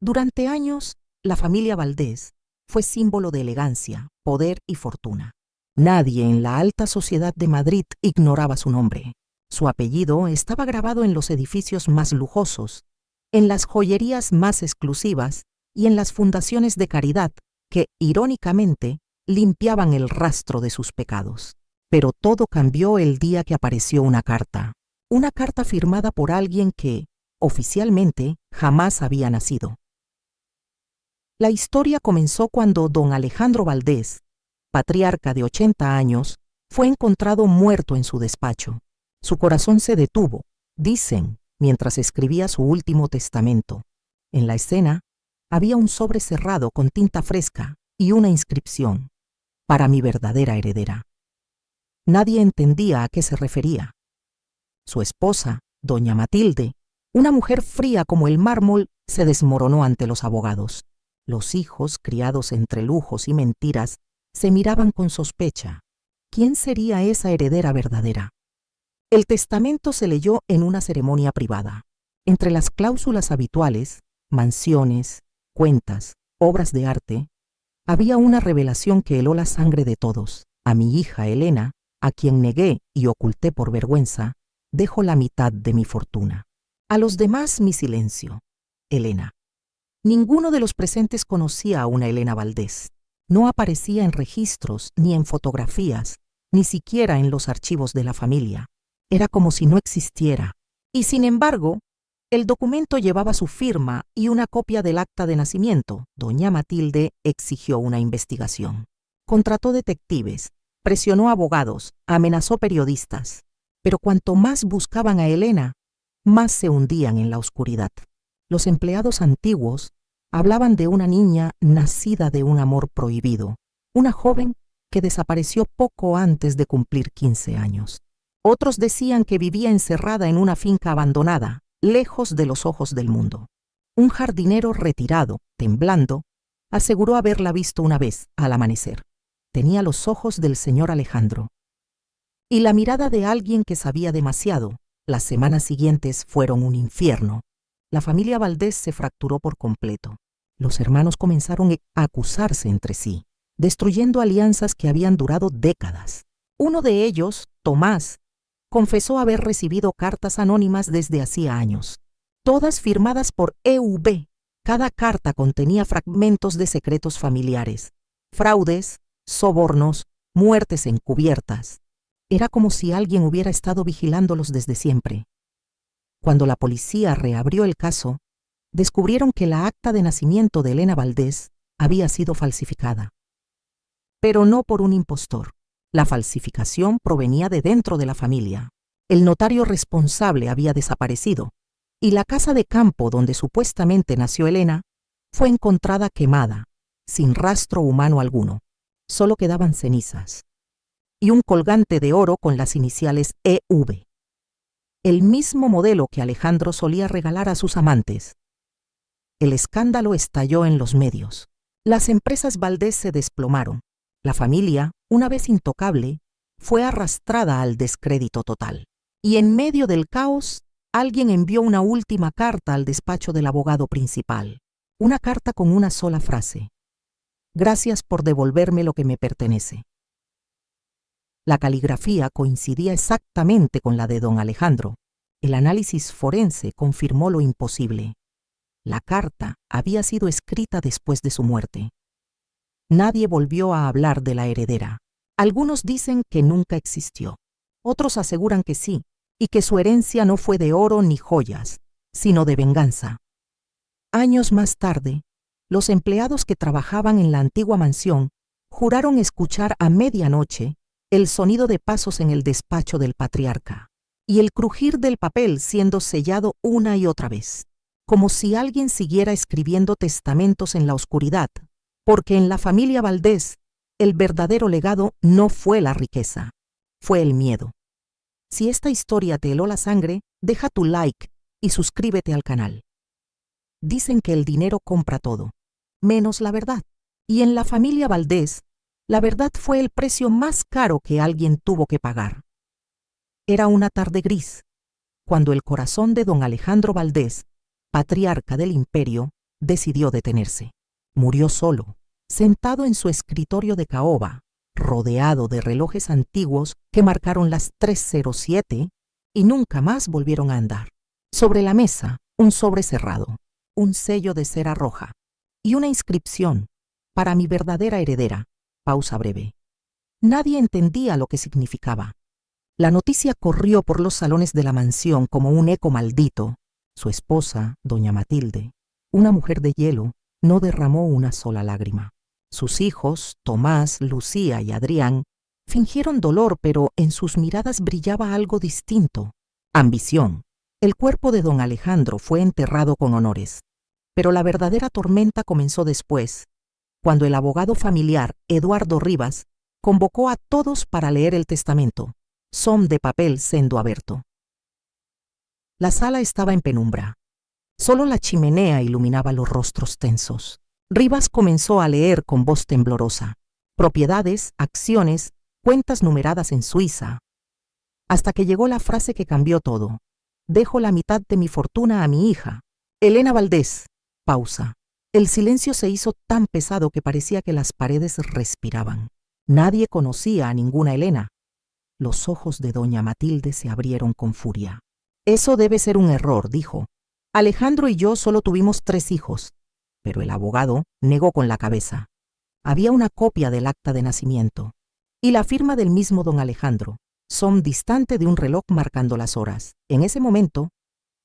Durante años, la familia Valdés fue símbolo de elegancia, poder y fortuna. Nadie en la alta sociedad de Madrid ignoraba su nombre. Su apellido estaba grabado en los edificios más lujosos, en las joyerías más exclusivas y en las fundaciones de caridad que, irónicamente, limpiaban el rastro de sus pecados. Pero todo cambió el día que apareció una carta firmada por alguien que, oficialmente, jamás había nacido. La historia comenzó cuando don Alejandro Valdés, patriarca de 80 años, fue encontrado muerto en su despacho. Su corazón se detuvo, dicen, mientras escribía su último testamento. En la escena había un sobre cerrado con tinta fresca y una inscripción: para mi verdadera heredera. Nadie entendía a qué se refería. Su esposa, doña Matilde, una mujer fría como el mármol, se desmoronó ante los abogados. Los hijos, criados entre lujos y mentiras, se miraban con sospecha. ¿Quién sería esa heredera verdadera? El testamento se leyó en una ceremonia privada. Entre las cláusulas habituales, mansiones, cuentas, obras de arte, había una revelación que heló la sangre de todos. A mi hija Elena, a quien negué y oculté por vergüenza, dejo la mitad de mi fortuna. A los demás mi silencio. Elena. Ninguno de los presentes conocía a una Elena Valdés. No aparecía en registros, ni en fotografías, ni siquiera en los archivos de la familia. Era como si no existiera. Y sin embargo, el documento llevaba su firma y una copia del acta de nacimiento. Doña Matilde exigió una investigación. Contrató detectives, presionó abogados, amenazó periodistas. Pero cuanto más buscaban a Elena, más se hundían en la oscuridad. Los empleados antiguos hablaban de una niña nacida de un amor prohibido, una joven que desapareció poco antes de cumplir 15 años. Otros decían que vivía encerrada en una finca abandonada, lejos de los ojos del mundo. Un jardinero retirado, temblando, aseguró haberla visto una vez al amanecer. Tenía los ojos del señor Alejandro y la mirada de alguien que sabía demasiado. Las semanas siguientes fueron un infierno. La familia Valdés se fracturó por completo. Los hermanos comenzaron a acusarse entre sí, destruyendo alianzas que habían durado décadas. Uno de ellos, Tomás, confesó haber recibido cartas anónimas desde hacía años, todas firmadas por EV. Cada carta contenía fragmentos de secretos familiares, fraudes, sobornos, muertes encubiertas. Era como si alguien hubiera estado vigilándolos desde siempre. Cuando la policía reabrió el caso, descubrieron que la acta de nacimiento de Elena Valdés había sido falsificada. Pero no por un impostor. La falsificación provenía de dentro de la familia. El notario responsable había desaparecido, y la casa de campo donde supuestamente nació Elena fue encontrada quemada, sin rastro humano alguno. Solo quedaban cenizas y un colgante de oro con las iniciales EV. El mismo modelo que Alejandro solía regalar a sus amantes. El escándalo estalló en los medios. Las empresas Valdés se desplomaron. La familia, una vez intocable, fue arrastrada al descrédito total. Y en medio del caos, alguien envió una última carta al despacho del abogado principal. Una carta con una sola frase: gracias por devolverme lo que me pertenece. La caligrafía coincidía exactamente con la de don Alejandro. El análisis forense confirmó lo imposible. La carta había sido escrita después de su muerte. Nadie volvió a hablar de la heredera. Algunos dicen que nunca existió. Otros aseguran que sí, y que su herencia no fue de oro ni joyas, sino de venganza. Años más tarde, los empleados que trabajaban en la antigua mansión juraron escuchar a medianoche el sonido de pasos en el despacho del patriarca y el crujir del papel siendo sellado una y otra vez, como si alguien siguiera escribiendo testamentos en la oscuridad, porque en la familia Valdés el verdadero legado no fue la riqueza, fue el miedo. Si esta historia te heló la sangre, deja tu like y suscríbete al canal. Dicen que el dinero compra todo, menos la verdad, y en la familia Valdés, la verdad fue el precio más caro que alguien tuvo que pagar. Era una tarde gris, cuando el corazón de don Alejandro Valdés, patriarca del imperio, decidió detenerse. Murió solo, sentado en su escritorio de caoba, rodeado de relojes antiguos que marcaron las 3:07 y nunca más volvieron a andar. Sobre la mesa, un sobre cerrado, un sello de cera roja y una inscripción: para mi verdadera heredera. Pausa breve. Nadie entendía lo que significaba. La noticia corrió por los salones de la mansión como un eco maldito. Su esposa, doña Matilde, una mujer de hielo, no derramó una sola lágrima. Sus hijos, Tomás, Lucía y Adrián, fingieron dolor, pero en sus miradas brillaba algo distinto: ambición. El cuerpo de don Alejandro fue enterrado con honores. Pero la verdadera tormenta comenzó después, cuando el abogado familiar, Eduardo Rivas, convocó a todos para leer el testamento, som de papel sendo aberto. La sala estaba en penumbra. Solo la chimenea iluminaba los rostros tensos. Rivas comenzó a leer con voz temblorosa: propiedades, acciones, cuentas numeradas en Suiza, hasta que llegó la frase que cambió todo: dejo la mitad de mi fortuna a mi hija, Elena Valdés. Pausa. El silencio se hizo tan pesado que parecía que las paredes respiraban. Nadie conocía a ninguna Elena. Los ojos de doña Matilde se abrieron con furia. Eso debe ser un error, dijo. Alejandro y yo solo tuvimos 3 hijos. Pero el abogado negó con la cabeza. Había una copia del acta de nacimiento y la firma del mismo don Alejandro, som distante de un reloj marcando las horas. En ese momento,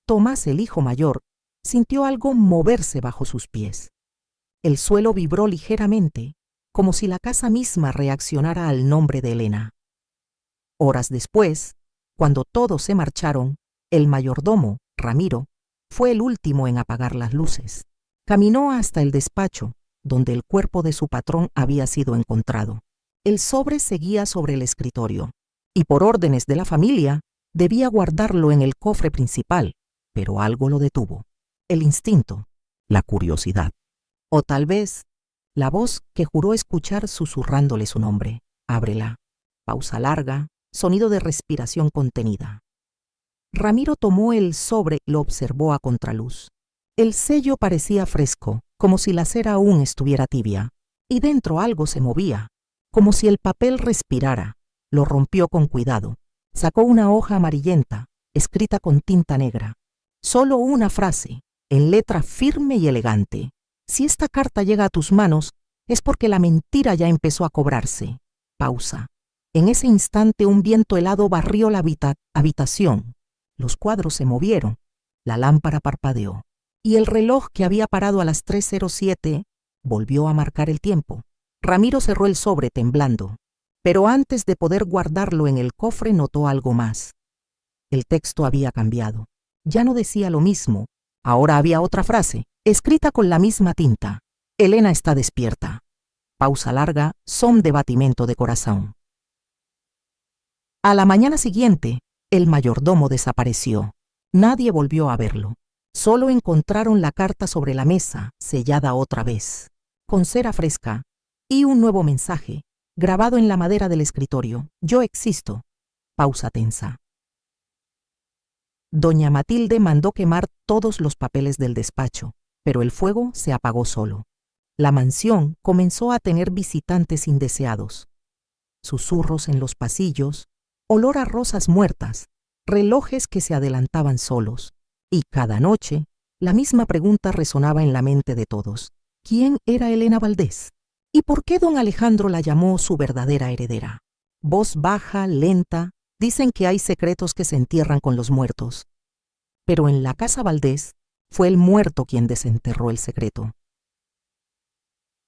Tomás, el hijo mayor, sintió algo moverse bajo sus pies. El suelo vibró ligeramente, como si la casa misma reaccionara al nombre de Elena. Horas después, cuando todos se marcharon, el mayordomo, Ramiro, fue el último en apagar las luces. Caminó hasta el despacho, donde el cuerpo de su patrón había sido encontrado. El sobre seguía sobre el escritorio, y por órdenes de la familia, debía guardarlo en el cofre principal, pero algo lo detuvo. El instinto, la curiosidad, o tal vez la voz que juró escuchar susurrándole su nombre. Ábrela. Pausa larga, sonido de respiración contenida. Ramiro tomó el sobre y lo observó a contraluz. El sello parecía fresco, como si la cera aún estuviera tibia, y dentro algo se movía, como si el papel respirara. Lo rompió con cuidado. Sacó una hoja amarillenta, escrita con tinta negra. Solo una frase, en letra firme y elegante: si esta carta llega a tus manos, es porque la mentira ya empezó a cobrarse. Pausa. En ese instante un viento helado barrió la habitación. Los cuadros se movieron, la lámpara parpadeó, y el reloj que había parado a las 3:07 volvió a marcar el tiempo. Ramiro cerró el sobre temblando, pero antes de poder guardarlo en el cofre notó algo más. El texto había cambiado. Ya no decía lo mismo. Ahora había otra frase, escrita con la misma tinta: Elena está despierta. Pausa larga, som de batimento de corazón. A la mañana siguiente, el mayordomo desapareció. Nadie volvió a verlo. Solo encontraron la carta sobre la mesa, sellada otra vez, con cera fresca, y un nuevo mensaje, grabado en la madera del escritorio: yo existo. Pausa tensa. Doña Matilde mandó quemar todos los papeles del despacho, pero el fuego se apagó solo. La mansión comenzó a tener visitantes indeseados. Susurros en los pasillos, olor a rosas muertas, relojes que se adelantaban solos, y cada noche la misma pregunta resonaba en la mente de todos: ¿quién era Elena Valdés? ¿Y por qué don Alejandro la llamó su verdadera heredera? Voz baja, lenta, dicen que hay secretos que se entierran con los muertos. Pero en la casa Valdés fue el muerto quien desenterró el secreto.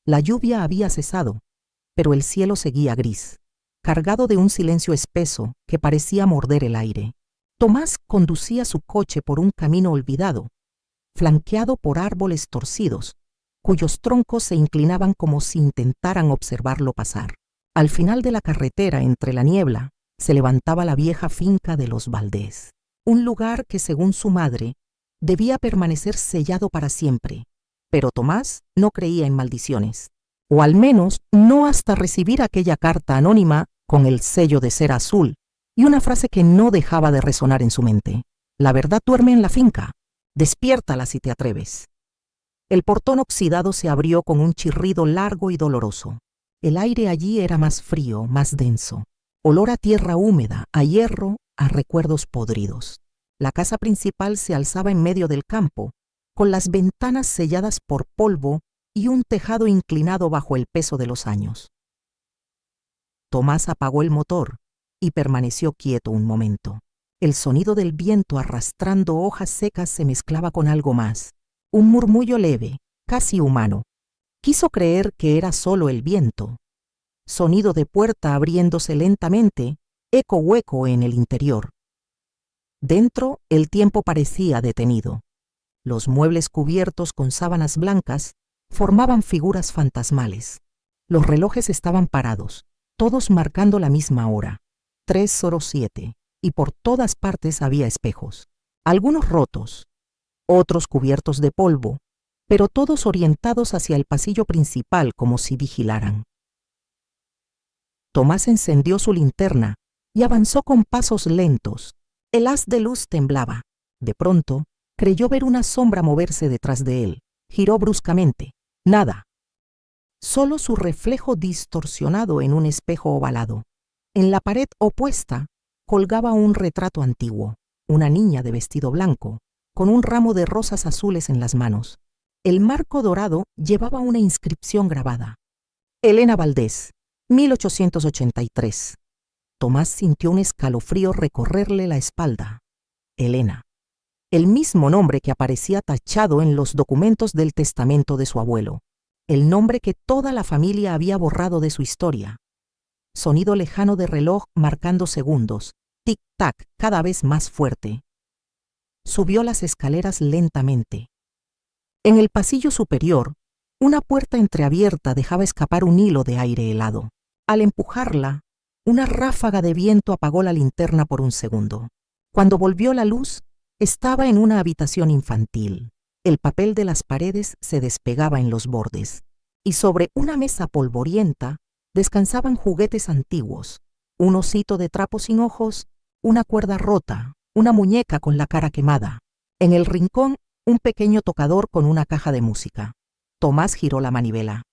La lluvia había cesado, pero el cielo seguía gris, cargado de un silencio espeso que parecía morder el aire. Tomás conducía su coche por un camino olvidado, flanqueado por árboles torcidos, cuyos troncos se inclinaban como si intentaran observarlo pasar. Al final de la carretera, entre la niebla, se levantaba la vieja finca de los Valdés, un lugar que, según su madre, debía permanecer sellado para siempre. Pero Tomás no creía en maldiciones, o al menos no hasta recibir aquella carta anónima con el sello de cera azul y una frase que no dejaba de resonar en su mente: la verdad duerme en la finca, despiértala si te atreves. El portón oxidado se abrió con un chirrido largo y doloroso. El aire allí era más frío, más denso. Olor a tierra húmeda, a hierro, a recuerdos podridos. La casa principal se alzaba en medio del campo, con las ventanas selladas por polvo y un tejado inclinado bajo el peso de los años. Tomás apagó el motor y permaneció quieto un momento. El sonido del viento arrastrando hojas secas se mezclaba con algo más, un murmullo leve, casi humano. Quiso creer que era solo el viento. Sonido de puerta abriéndose lentamente, eco hueco en el interior. Dentro el tiempo parecía detenido. Los muebles cubiertos con sábanas blancas formaban figuras fantasmales. Los relojes estaban parados, todos marcando la misma hora, 3:07, y por todas partes había espejos, algunos rotos, otros cubiertos de polvo, pero todos orientados hacia el pasillo principal como si vigilaran. Tomás encendió su linterna y avanzó con pasos lentos. El haz de luz temblaba. De pronto, creyó ver una sombra moverse detrás de él. Giró bruscamente. Nada. Solo su reflejo distorsionado en un espejo ovalado. En la pared opuesta colgaba un retrato antiguo, una niña de vestido blanco, con un ramo de rosas azules en las manos. El marco dorado llevaba una inscripción grabada. Elena Valdés, 1883. Tomás sintió un escalofrío recorrerle la espalda. Elena. El mismo nombre que aparecía tachado en los documentos del testamento de su abuelo. El nombre que toda la familia había borrado de su historia. Sonido lejano de reloj marcando segundos. Tic-tac, cada vez más fuerte. Subió las escaleras lentamente. En el pasillo superior, una puerta entreabierta dejaba escapar un hilo de aire helado. Al empujarla, una ráfaga de viento apagó la linterna por un segundo. Cuando volvió la luz, estaba en una habitación infantil. El papel de las paredes se despegaba en los bordes, y sobre una mesa polvorienta descansaban juguetes antiguos, un osito de trapo sin ojos, una cuerda rota, una muñeca con la cara quemada. En el rincón, un pequeño tocador con una caja de música. Tomás giró la manivela.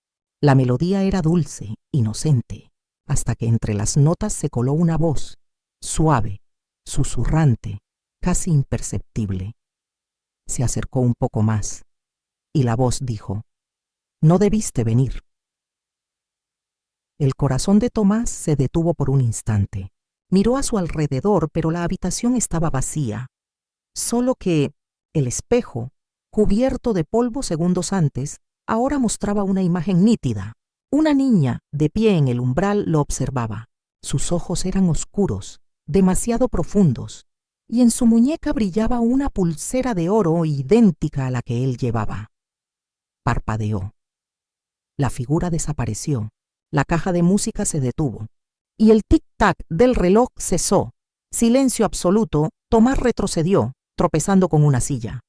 La melodía era dulce, inocente, hasta que entre las notas se coló una voz, suave, susurrante, casi imperceptible. Se acercó un poco más, y la voz dijo: «No debiste venir». El corazón de Tomás se detuvo por un instante. Miró a su alrededor, pero la habitación estaba vacía. Solo que el espejo, cubierto de polvo segundos antes, ahora mostraba una imagen nítida. Una niña, de pie en el umbral, lo observaba. Sus ojos eran oscuros, demasiado profundos, y en su muñeca brillaba una pulsera de oro idéntica a la que él llevaba. Parpadeó. La figura desapareció. La caja de música se detuvo. Y el tic-tac del reloj cesó. Silencio absoluto. Tomás retrocedió, tropezando con una silla.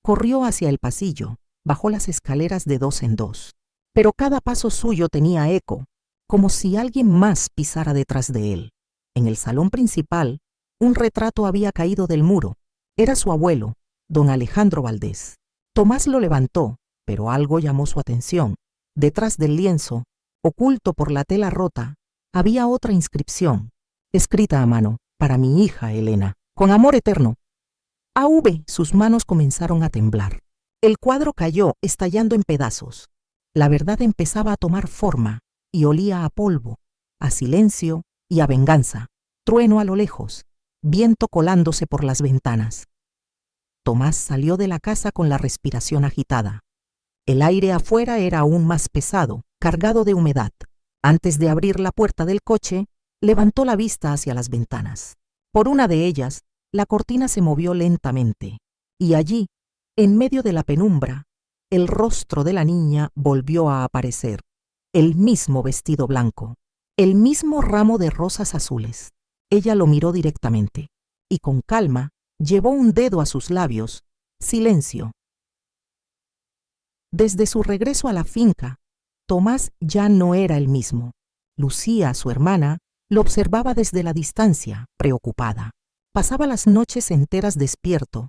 Corrió hacia el pasillo, bajó las escaleras de dos en dos. Pero cada paso suyo tenía eco, como si alguien más pisara detrás de él. En el salón principal, un retrato había caído del muro. Era su abuelo, don Alejandro Valdés. Tomás lo levantó, pero algo llamó su atención. Detrás del lienzo, oculto por la tela rota, había otra inscripción, escrita a mano: «Para mi hija Elena, con amor eterno». A.V. Sus manos comenzaron a temblar. El cuadro cayó, estallando en pedazos. La verdad empezaba a tomar forma, y olía a polvo, a silencio y a venganza. Trueno a lo lejos, viento colándose por las ventanas. Tomás salió de la casa con la respiración agitada. El aire afuera era aún más pesado, cargado de humedad. Antes de abrir la puerta del coche, levantó la vista hacia las ventanas. Por una de ellas, la cortina se movió lentamente, y allí, en medio de la penumbra, el rostro de la niña volvió a aparecer. El mismo vestido blanco, el mismo ramo de rosas azules. Ella lo miró directamente, y con calma llevó un dedo a sus labios. Silencio. Desde su regreso a la finca, Tomás ya no era el mismo. Lucía, su hermana, lo observaba desde la distancia, preocupada. Pasaba las noches enteras despierto,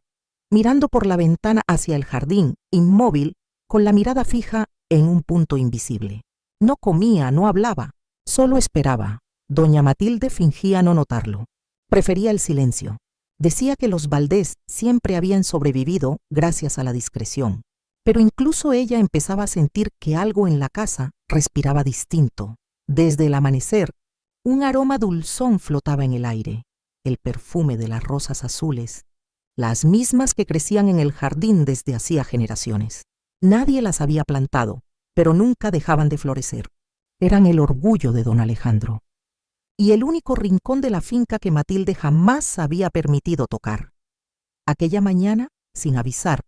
mirando por la ventana hacia el jardín, inmóvil, con la mirada fija en un punto invisible. No comía, no hablaba, solo esperaba. Doña Matilde fingía no notarlo. Prefería el silencio. Decía que los Valdés siempre habían sobrevivido gracias a la discreción. Pero incluso ella empezaba a sentir que algo en la casa respiraba distinto. Desde el amanecer, un aroma dulzón flotaba en el aire, el perfume de las rosas azules, las mismas que crecían en el jardín desde hacía generaciones. Nadie las había plantado, pero nunca dejaban de florecer. Eran el orgullo de don Alejandro. Y el único rincón de la finca que Matilde jamás había permitido tocar. Aquella mañana, sin avisar,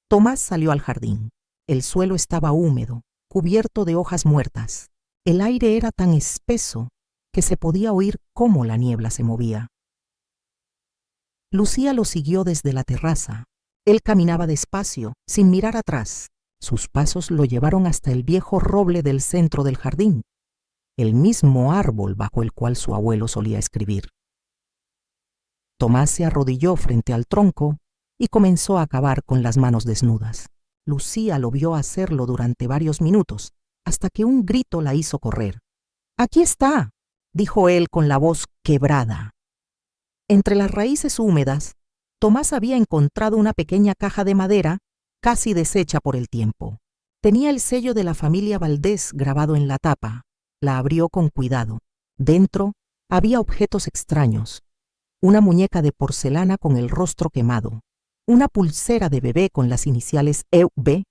Tomás salió al jardín. El suelo estaba húmedo, cubierto de hojas muertas. El aire era tan espeso que se podía oír cómo la niebla se movía. Lucía lo siguió desde la terraza. Él caminaba despacio, sin mirar atrás. Sus pasos lo llevaron hasta el viejo roble del centro del jardín, el mismo árbol bajo el cual su abuelo solía escribir. Tomás se arrodilló frente al tronco y comenzó a cavar con las manos desnudas. Lucía lo vio hacerlo durante varios minutos, hasta que un grito la hizo correr. «¡Aquí está!», dijo él con la voz quebrada. Entre las raíces húmedas, Tomás había encontrado una pequeña caja de madera casi deshecha por el tiempo. Tenía el sello de la familia Valdés grabado en la tapa. La abrió con cuidado. Dentro había objetos extraños. Una muñeca de porcelana con el rostro quemado, una pulsera de bebé con las iniciales EV,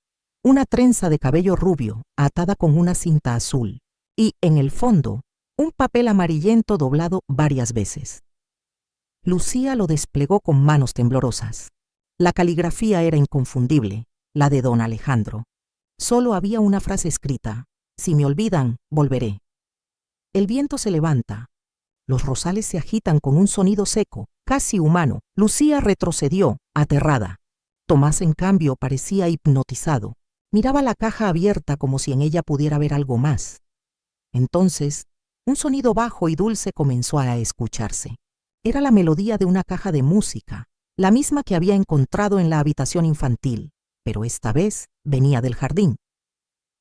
una trenza de cabello rubio atada con una cinta azul y, en el fondo, un papel amarillento doblado varias veces. Lucía lo desplegó con manos temblorosas. La caligrafía era inconfundible, la de don Alejandro. Solo había una frase escrita: «Si me olvidan, volveré». El viento se levanta. Los rosales se agitan con un sonido seco, casi humano. Lucía retrocedió, aterrada. Tomás, en cambio, parecía hipnotizado. Miraba la caja abierta como si en ella pudiera ver algo más. Entonces, un sonido bajo y dulce comenzó a escucharse. Era la melodía de una caja de música, la misma que había encontrado en la habitación infantil, pero esta vez venía del jardín.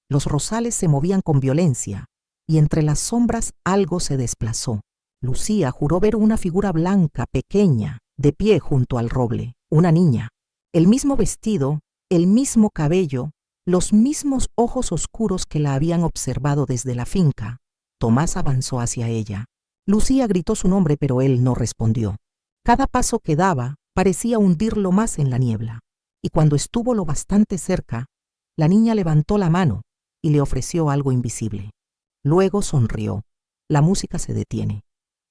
Los rosales se movían con violencia, y entre las sombras algo se desplazó. Lucía juró ver una figura blanca, pequeña, de pie junto al roble, una niña. El mismo vestido, el mismo cabello, los mismos ojos oscuros que la habían observado desde la finca. Tomás avanzó hacia ella. Lucía gritó su nombre, pero él no respondió. Cada paso que daba parecía hundirlo más en la niebla, y cuando estuvo lo bastante cerca, la niña levantó la mano y le ofreció algo invisible. Luego sonrió. La música se detiene.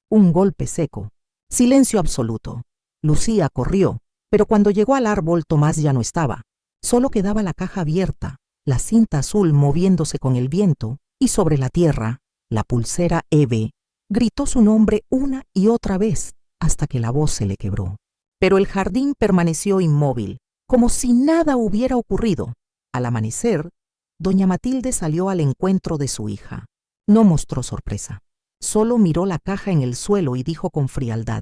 Un golpe seco. Silencio absoluto. Lucía corrió, pero cuando llegó al árbol Tomás ya no estaba. Solo quedaba la caja abierta, la cinta azul moviéndose con el viento, y sobre la tierra, la pulsera EV gritó su nombre una y otra vez hasta que la voz se le quebró. Pero el jardín permaneció inmóvil, como si nada hubiera ocurrido. Al amanecer, doña Matilde salió al encuentro de su hija. No mostró sorpresa. Solo miró la caja en el suelo y dijo con frialdad: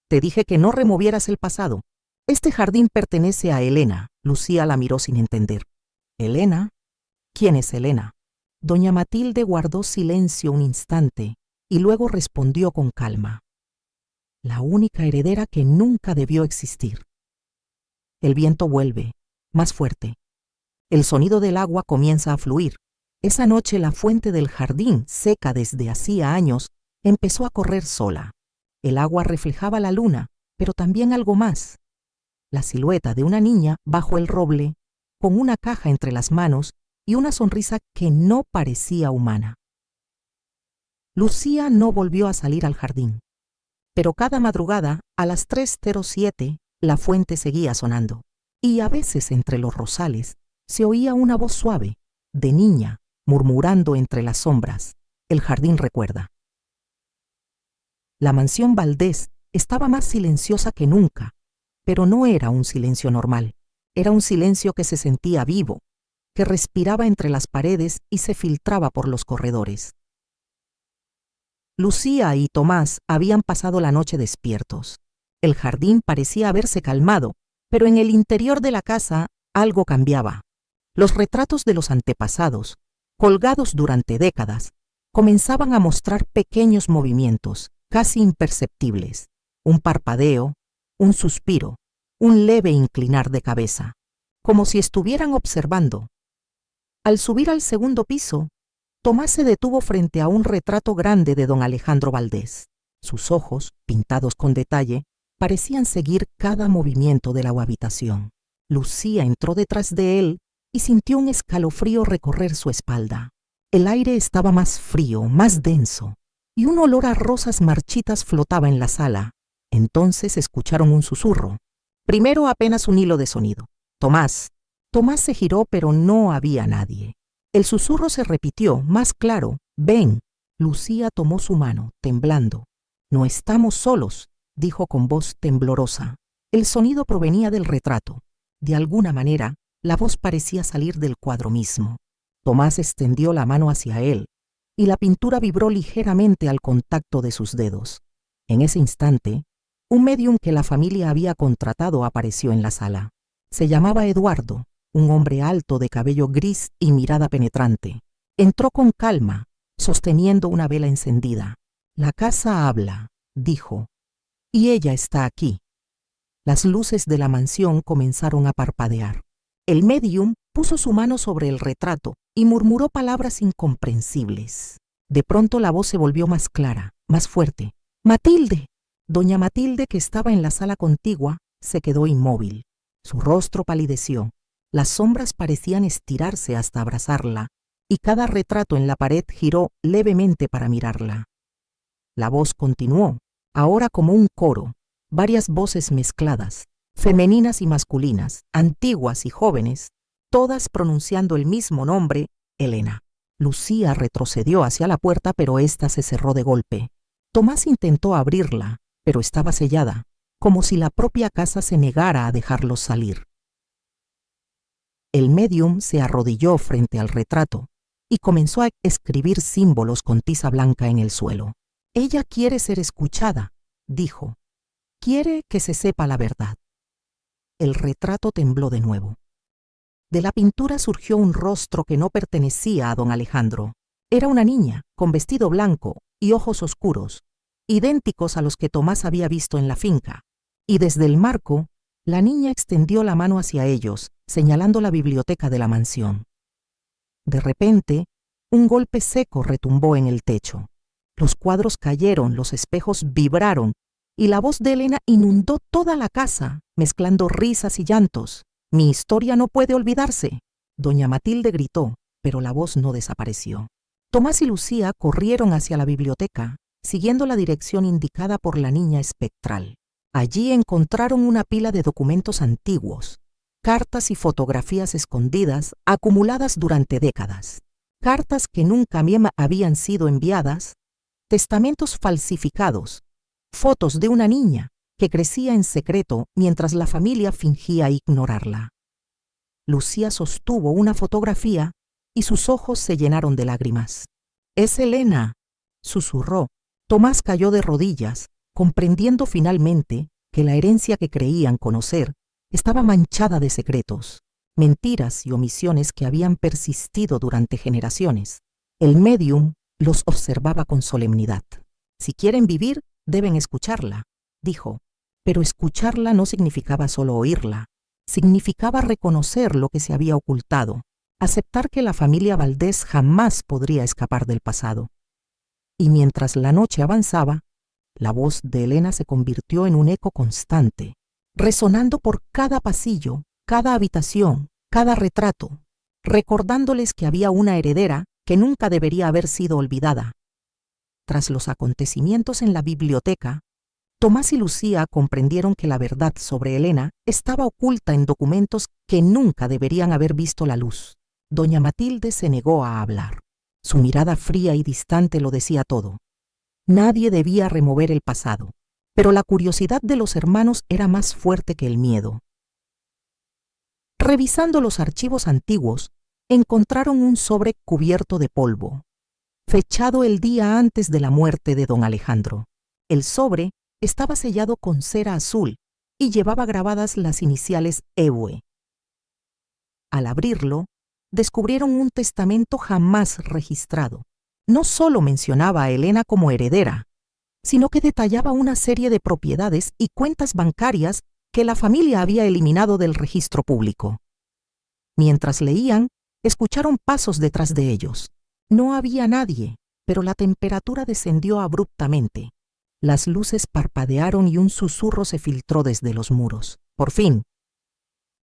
«Te dije que no removieras el pasado. Este jardín pertenece a Elena». Lucía la miró sin entender. «¿Elena? ¿Quién es Elena?». Doña Matilde guardó silencio un instante y luego respondió con calma: «La única heredera que nunca debió existir». El viento vuelve, más fuerte. El sonido del agua comienza a fluir. Esa noche la fuente del jardín, seca desde hacía años, empezó a correr sola. El agua reflejaba la luna, pero también algo más: la silueta de una niña bajo el roble, con una caja entre las manos y una sonrisa que no parecía humana. Lucía no volvió a salir al jardín, pero cada madrugada, a las 3:07, la fuente seguía sonando, y a veces entre los rosales se oía una voz suave, de niña, murmurando entre las sombras: «El jardín recuerda». La mansión Valdés estaba más silenciosa que nunca, pero no era un silencio normal. Era un silencio que se sentía vivo, que respiraba entre las paredes y se filtraba por los corredores. Lucía y Tomás habían pasado la noche despiertos. El jardín parecía haberse calmado, pero en el interior de la casa algo cambiaba. Los retratos de los antepasados, colgados durante décadas, comenzaban a mostrar pequeños movimientos, casi imperceptibles, un parpadeo, un suspiro, un leve inclinar de cabeza, como si estuvieran observando. Al subir al segundo piso, Tomás se detuvo frente a un retrato grande de don Alejandro Valdés. Sus ojos, pintados con detalle, parecían seguir cada movimiento de la habitación. Lucía entró detrás de él y sintió un escalofrío recorrer su espalda. El aire estaba más frío, más denso, y un olor a rosas marchitas flotaba en la sala. Entonces escucharon un susurro. Primero apenas un hilo de sonido. Tomás. Tomás se giró, pero no había nadie. El susurro se repitió, más claro. Ven. Lucía tomó su mano, temblando. No estamos solos, dijo con voz temblorosa. El sonido provenía del retrato. De alguna manera, la voz parecía salir del cuadro mismo. Tomás extendió la mano hacia él, y la pintura vibró ligeramente al contacto de sus dedos. En ese instante, un médium que la familia había contratado apareció en la sala. Se llamaba Eduardo, un hombre alto de cabello gris y mirada penetrante. Entró con calma, sosteniendo una vela encendida. La casa habla, dijo, y ella está aquí. Las luces de la mansión comenzaron a parpadear. El médium puso su mano sobre el retrato y murmuró palabras incomprensibles. De pronto la voz se volvió más clara, más fuerte. ¡Matilde! Doña Matilde, que estaba en la sala contigua, se quedó inmóvil. Su rostro palideció. Las sombras parecían estirarse hasta abrazarla, y cada retrato en la pared giró levemente para mirarla. La voz continuó, ahora como un coro, varias voces mezcladas, femeninas y masculinas, antiguas y jóvenes, todas pronunciando el mismo nombre, Elena. Lucía retrocedió hacia la puerta, pero ésta se cerró de golpe. Tomás intentó abrirla, pero estaba sellada, como si la propia casa se negara a dejarlos salir. El médium se arrodilló frente al retrato y comenzó a escribir símbolos con tiza blanca en el suelo. Ella quiere ser escuchada, dijo. Quiere que se sepa la verdad. El retrato tembló de nuevo. De la pintura surgió un rostro que no pertenecía a don Alejandro. Era una niña, con vestido blanco y ojos oscuros, idénticos a los que Tomás había visto en la finca. Y desde el marco, la niña extendió la mano hacia ellos, señalando la biblioteca de la mansión. De repente, un golpe seco retumbó en el techo. Los cuadros cayeron, los espejos vibraron, y la voz de Elena inundó toda la casa, mezclando risas y llantos. «Mi historia no puede olvidarse», doña Matilde gritó, pero la voz no desapareció. Tomás y Lucía corrieron hacia la biblioteca, siguiendo la dirección indicada por la niña espectral. Allí encontraron una pila de documentos antiguos, cartas y fotografías escondidas acumuladas durante décadas, cartas que nunca habían sido enviadas, testamentos falsificados, fotos de una niña que crecía en secreto mientras la familia fingía ignorarla. Lucía sostuvo una fotografía y sus ojos se llenaron de lágrimas. «Es Elena», susurró. Tomás cayó de rodillas, comprendiendo finalmente que la herencia que creían conocer estaba manchada de secretos, mentiras y omisiones que habían persistido durante generaciones. El médium los observaba con solemnidad. «Si quieren vivir, deben escucharla», dijo. Pero escucharla no significaba solo oírla, significaba reconocer lo que se había ocultado, aceptar que la familia Valdés jamás podría escapar del pasado. Y mientras la noche avanzaba, la voz de Elena se convirtió en un eco constante, resonando por cada pasillo, cada habitación, cada retrato, recordándoles que había una heredera que nunca debería haber sido olvidada. Tras los acontecimientos en la biblioteca, Tomás y Lucía comprendieron que la verdad sobre Elena estaba oculta en documentos que nunca deberían haber visto la luz. Doña Matilde se negó a hablar. Su mirada fría y distante lo decía todo. Nadie debía remover el pasado, pero la curiosidad de los hermanos era más fuerte que el miedo. Revisando los archivos antiguos, encontraron un sobre cubierto de polvo, fechado el día antes de la muerte de don Alejandro. El sobre estaba sellado con cera azul y llevaba grabadas las iniciales EWE. Al abrirlo, descubrieron un testamento jamás registrado. No solo mencionaba a Elena como heredera, sino que detallaba una serie de propiedades y cuentas bancarias que la familia había eliminado del registro público. Mientras leían, escucharon pasos detrás de ellos. No había nadie, pero la temperatura descendió abruptamente. Las luces parpadearon y un susurro se filtró desde los muros. Por fin,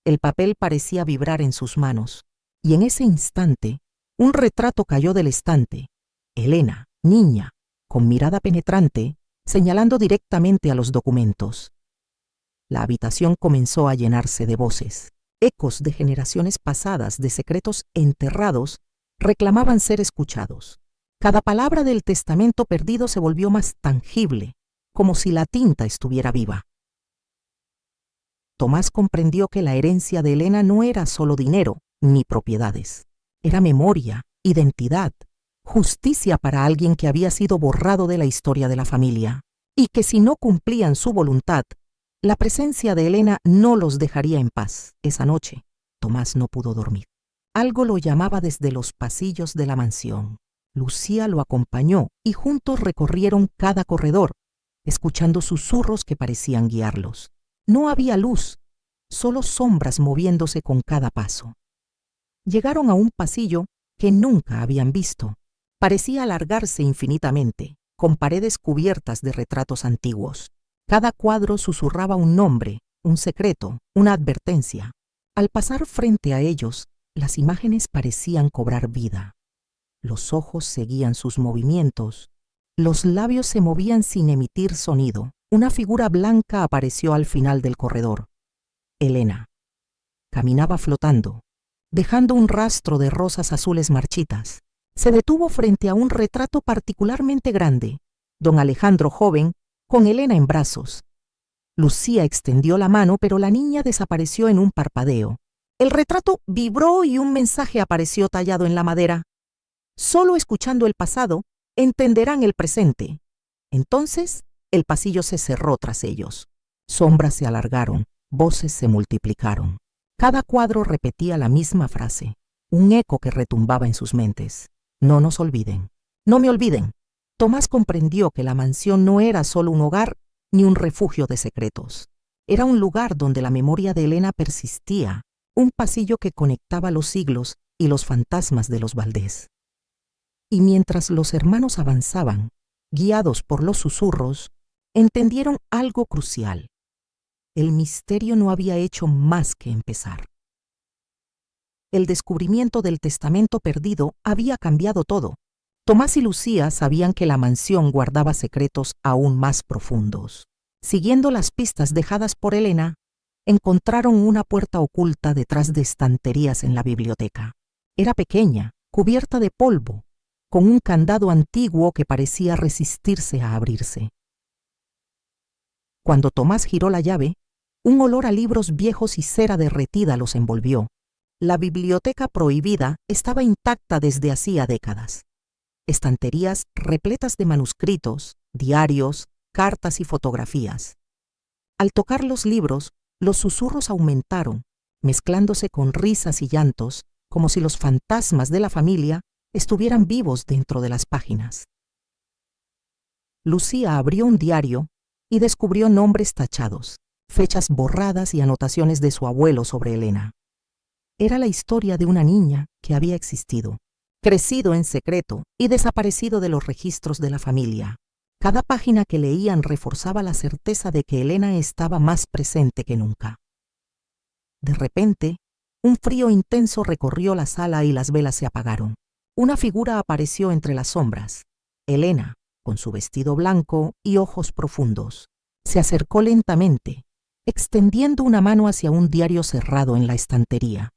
el papel parecía vibrar en sus manos, y en ese instante, un retrato cayó del estante. Elena, niña, con mirada penetrante, señalando directamente a los documentos. La habitación comenzó a llenarse de voces. Ecos de generaciones pasadas de secretos enterrados reclamaban ser escuchados. Cada palabra del testamento perdido se volvió más tangible, como si la tinta estuviera viva. Tomás comprendió que la herencia de Elena no era solo dinero ni propiedades. Era memoria, identidad, justicia para alguien que había sido borrado de la historia de la familia, y que si no cumplían su voluntad, la presencia de Elena no los dejaría en paz. Esa noche, Tomás no pudo dormir. Algo lo llamaba desde los pasillos de la mansión. Lucía lo acompañó y juntos recorrieron cada corredor, escuchando susurros que parecían guiarlos. No había luz, solo sombras moviéndose con cada paso. Llegaron a un pasillo que nunca habían visto. Parecía alargarse infinitamente, con paredes cubiertas de retratos antiguos. Cada cuadro susurraba un nombre, un secreto, una advertencia. Al pasar frente a ellos, las imágenes parecían cobrar vida. Los ojos seguían sus movimientos. Los labios se movían sin emitir sonido. Una figura blanca apareció al final del corredor. Elena. Caminaba flotando, dejando un rastro de rosas azules marchitas. Se detuvo frente a un retrato particularmente grande. Don Alejandro joven, con Elena en brazos. Lucía extendió la mano, pero la niña desapareció en un parpadeo. El retrato vibró y un mensaje apareció tallado en la madera. Solo escuchando el pasado, entenderán el presente. Entonces, el pasillo se cerró tras ellos. Sombras se alargaron, voces se multiplicaron. Cada cuadro repetía la misma frase, un eco que retumbaba en sus mentes. No nos olviden. No me olviden. Tomás comprendió que la mansión no era solo un hogar ni un refugio de secretos. Era un lugar donde la memoria de Elena persistía, un pasillo que conectaba los siglos y los fantasmas de los Valdés. Y mientras los hermanos avanzaban, guiados por los susurros, entendieron algo crucial. El misterio no había hecho más que empezar. El descubrimiento del testamento perdido había cambiado todo. Tomás y Lucía sabían que la mansión guardaba secretos aún más profundos. Siguiendo las pistas dejadas por Elena, encontraron una puerta oculta detrás de estanterías en la biblioteca. Era pequeña, cubierta de polvo, con un candado antiguo que parecía resistirse a abrirse. Cuando Tomás giró la llave, un olor a libros viejos y cera derretida los envolvió. La biblioteca prohibida estaba intacta desde hacía décadas. Estanterías repletas de manuscritos, diarios, cartas y fotografías. Al tocar los libros, los susurros aumentaron, mezclándose con risas y llantos, como si los fantasmas de la familia estuvieran vivos dentro de las páginas. Lucía abrió un diario y descubrió nombres tachados, fechas borradas y anotaciones de su abuelo sobre Elena. Era la historia de una niña que había existido, crecido en secreto y desaparecido de los registros de la familia. Cada página que leían reforzaba la certeza de que Elena estaba más presente que nunca. De repente, un frío intenso recorrió la sala y las velas se apagaron. Una figura apareció entre las sombras. Elena, con su vestido blanco y ojos profundos, se acercó lentamente, extendiendo una mano hacia un diario cerrado en la estantería.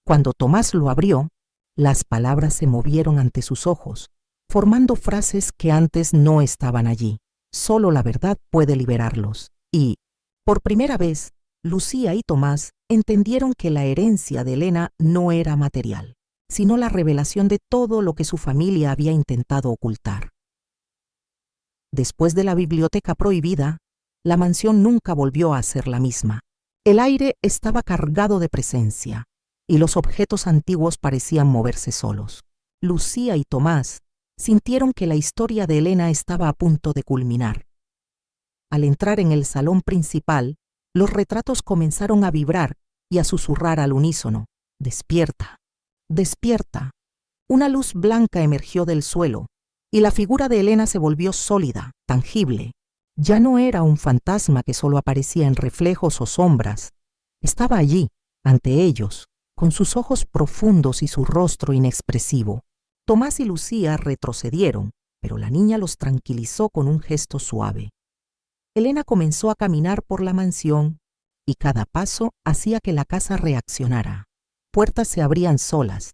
Cuando Tomás lo abrió, las palabras se movieron ante sus ojos, formando frases que antes no estaban allí. Solo la verdad puede liberarlos. Y, por primera vez, Lucía y Tomás entendieron que la herencia de Elena no era material, sino la revelación de todo lo que su familia había intentado ocultar. Después de la biblioteca prohibida, la mansión nunca volvió a ser la misma. El aire estaba cargado de presencia. y los objetos antiguos parecían moverse solos. Lucía y Tomás sintieron que la historia de Elena estaba a punto de culminar. Al entrar en el salón principal, los retratos comenzaron a vibrar y a susurrar al unísono: «Despierta, despierta». Una luz blanca emergió del suelo, y la figura de Elena se volvió sólida, tangible. Ya no era un fantasma que solo aparecía en reflejos o sombras. Estaba allí, ante ellos, con sus ojos profundos y su rostro inexpresivo. Tomás y Lucía retrocedieron, pero la niña los tranquilizó con un gesto suave. Elena comenzó a caminar por la mansión, y cada paso hacía que la casa reaccionara. Puertas se abrían solas,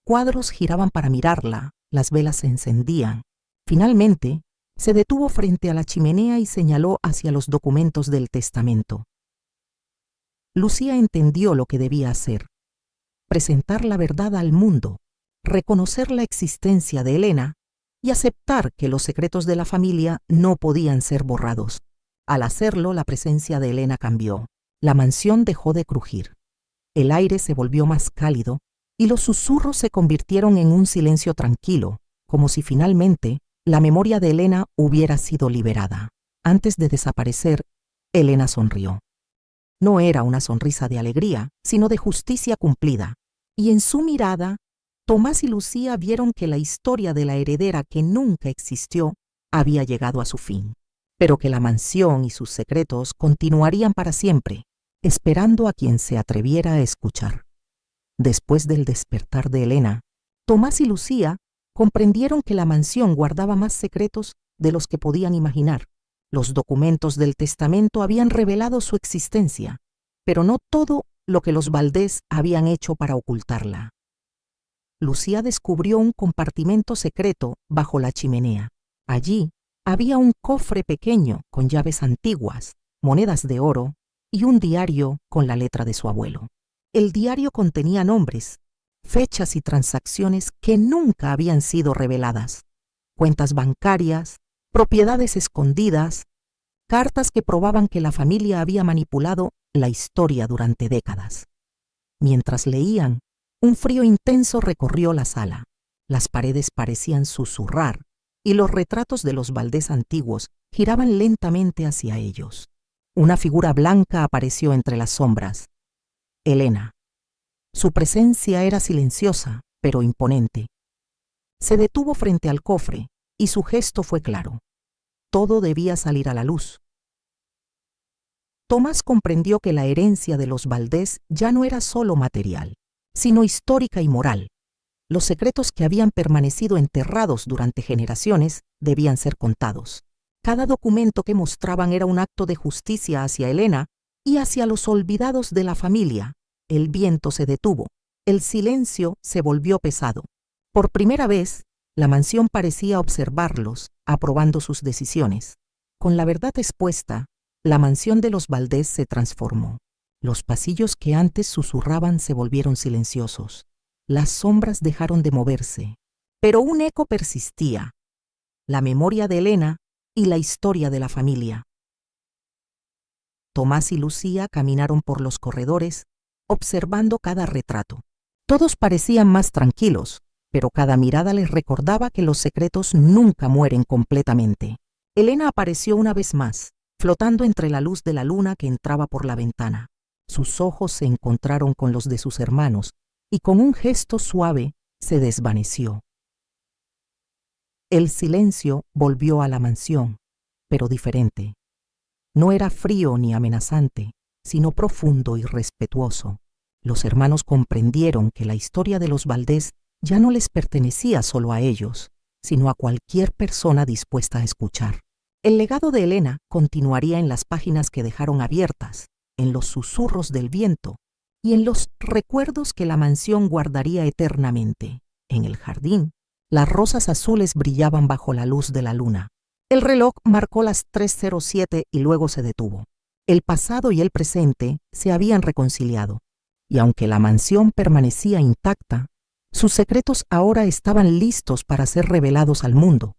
cuadros giraban para mirarla, las velas se encendían. Finalmente, se detuvo frente a la chimenea y señaló hacia los documentos del testamento. Lucía entendió lo que debía hacer: presentar la verdad al mundo, reconocer la existencia de Elena y aceptar que los secretos de la familia no podían ser borrados. Al hacerlo, la presencia de Elena cambió. La mansión dejó de crujir. El aire se volvió más cálido y los susurros se convirtieron en un silencio tranquilo, como si finalmente la memoria de Elena hubiera sido liberada. Antes de desaparecer, Elena sonrió. No era una sonrisa de alegría, sino de justicia cumplida, y en su mirada, Tomás y Lucía vieron que la historia de la heredera que nunca existió había llegado a su fin, pero que la mansión y sus secretos continuarían para siempre, esperando a quien se atreviera a escuchar. Después del despertar de Elena, Tomás y Lucía comprendieron que la mansión guardaba más secretos de los que podían imaginar. Los documentos del testamento habían revelado su existencia, pero no todo lo que los Valdés habían hecho para ocultarla. Lucía descubrió un compartimento secreto bajo la chimenea. Allí había un cofre pequeño con llaves antiguas, monedas de oro y un diario con la letra de su abuelo. El diario contenía nombres, fechas y transacciones que nunca habían sido reveladas, cuentas bancarias, propiedades escondidas, cartas que probaban que la familia había manipulado la historia durante décadas. Mientras leían, un frío intenso recorrió la sala. Las paredes parecían susurrar y los retratos de los Valdés antiguos giraban lentamente hacia ellos. Una figura blanca apareció entre las sombras: Elena. Su presencia era silenciosa, pero imponente. Se detuvo frente al cofre y su gesto fue claro. Todo debía salir a la luz. Tomás comprendió que la herencia de los Valdés ya no era solo material, sino histórica y moral. Los secretos que habían permanecido enterrados durante generaciones debían ser contados. Cada documento que mostraban era un acto de justicia hacia Elena y hacia los olvidados de la familia. El viento se detuvo, el silencio se volvió pesado. Por primera vez, la mansión parecía observarlos, aprobando sus decisiones. Con la verdad expuesta, la mansión de los Valdés se transformó. Los pasillos que antes susurraban se volvieron silenciosos. Las sombras dejaron de moverse, pero un eco persistía: la memoria de Elena y la historia de la familia. Tomás y Lucía caminaron por los corredores, observando cada retrato. Todos parecían más tranquilos, pero cada mirada les recordaba que los secretos nunca mueren completamente. Elena apareció una vez más, flotando entre la luz de la luna que entraba por la ventana. Sus ojos se encontraron con los de sus hermanos, y con un gesto suave se desvaneció. El silencio volvió a la mansión, pero diferente. No era frío ni amenazante, sino profundo y respetuoso. Los hermanos comprendieron que la historia de los Valdés ya no les pertenecía solo a ellos, sino a cualquier persona dispuesta a escuchar. El legado de Elena continuaría en las páginas que dejaron abiertas, en los susurros del viento y en los recuerdos que la mansión guardaría eternamente. En el jardín, las rosas azules brillaban bajo la luz de la luna. El reloj marcó las 3:07 y luego se detuvo. El pasado y el presente se habían reconciliado, y aunque la mansión permanecía intacta, sus secretos ahora estaban listos para ser revelados al mundo,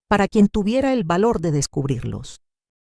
para quien tuviera el valor de descubrirlos.